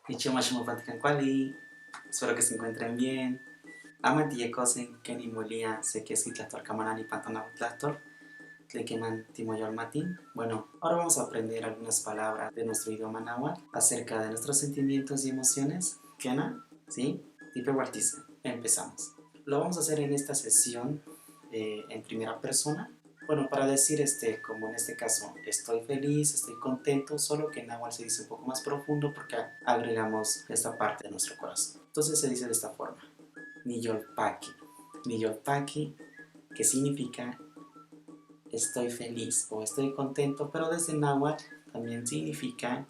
Nichio Kwali. Espero que se encuentren bien. Amati Kosen, Kenny Molia, sé que es Hitlastor Kamanani Pantana Hitlastor, Tlekeman Timoyor Matin. Bueno, ahora vamos a aprender algunas palabras de nuestro idioma náhuatl acerca de nuestros sentimientos y emociones. ¿Kena? ¿Sí? Tipo Wartiza. Empezamos. Lo vamos a hacer en esta sesión en primera persona. Bueno, para decir, como en este caso, estoy feliz, estoy contento, solo que en náhuatl se dice un poco más profundo porque agregamos esta parte de nuestro corazón. Entonces se dice de esta forma: Niyolpaki. Niyolpaki, que significa estoy feliz o estoy contento, pero desde náhuatl también significa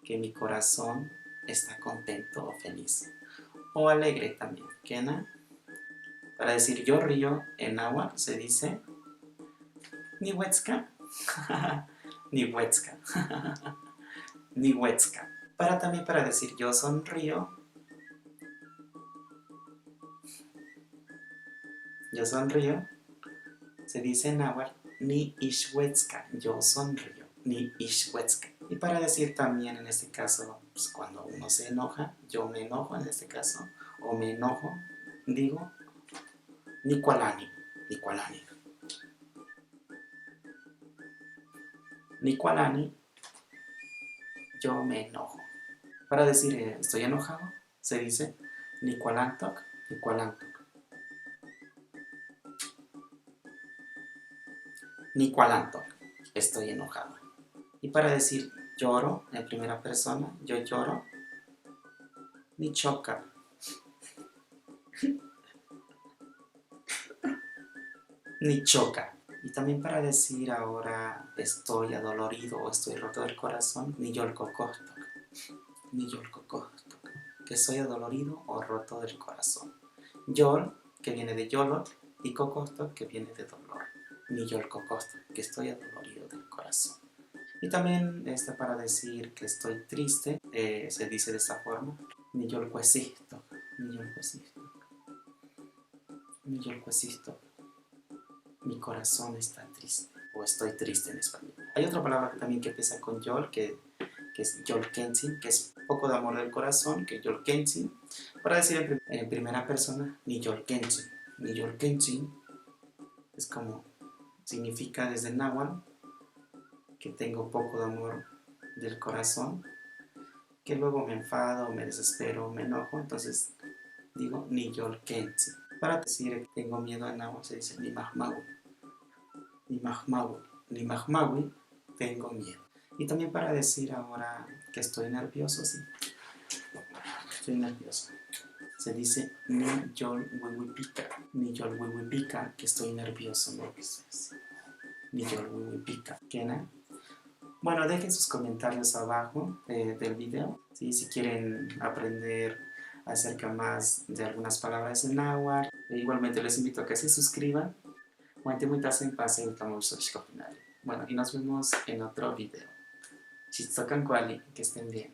que mi corazón está contento o feliz. O alegre también. ¿Quena? Para decir yo río en náhuatl se dice Nihuetzka. Nihuetzka. Nihuetzka. También para decir yo sonrío se dice en náhuatl ni ishwetzka, yo sonrío, ni ishwetzka. Y para decir también en este caso, pues cuando uno se enoja, yo me enojo en este caso, o me enojo, digo nicualani, nicualani. Nicualani, yo me enojo. Para decir estoy enojado, se dice nicualantoc, nicualantoc. Nicualantoc, estoy enojado. Y para decir lloro en primera persona, yo lloro, ni choca. Ni choca. Y también para decir ahora estoy adolorido o estoy roto del corazón, ni yolcocostok. Ni yolcocostok. Que soy adolorido o roto del corazón. Yol, que viene de yolot, y cocostok, que viene de dolor. Ni yolcocostok, que estoy adolorido del corazón. Y también para decir que estoy triste, se dice de esta forma: ni yolcuesistok, ni yolcuesistok, ni yolcuesistok. Mi corazón está triste, o estoy triste en español. Hay otra palabra también que empieza con yol, que es yolkensin, que es poco de amor del corazón, que yolkensin. Para decir en primera persona, ni yolkensin. Ni yolkensin es como, significa desde el náhuatl que tengo poco de amor del corazón, que luego me enfado, me desespero, me enojo, entonces digo ni yolkensin. Para decir que tengo miedo en náhuatl se dice ni mahmawi. Ni mahmawi, tengo miedo. Y también para decir ahora que estoy nervioso, sí, estoy nervioso, se dice ni yol wiwipika, que estoy nervioso, ¿no? Ni yol wiwipika. ¿Qué? Bueno, dejen sus comentarios abajo del video, ¿sí? Si quieren aprender acerca más de algunas palabras en náhuatl. Igualmente les invito a que se suscriban. Bueno, y nos vemos en otro video. Chistokan Kwali, que estén bien.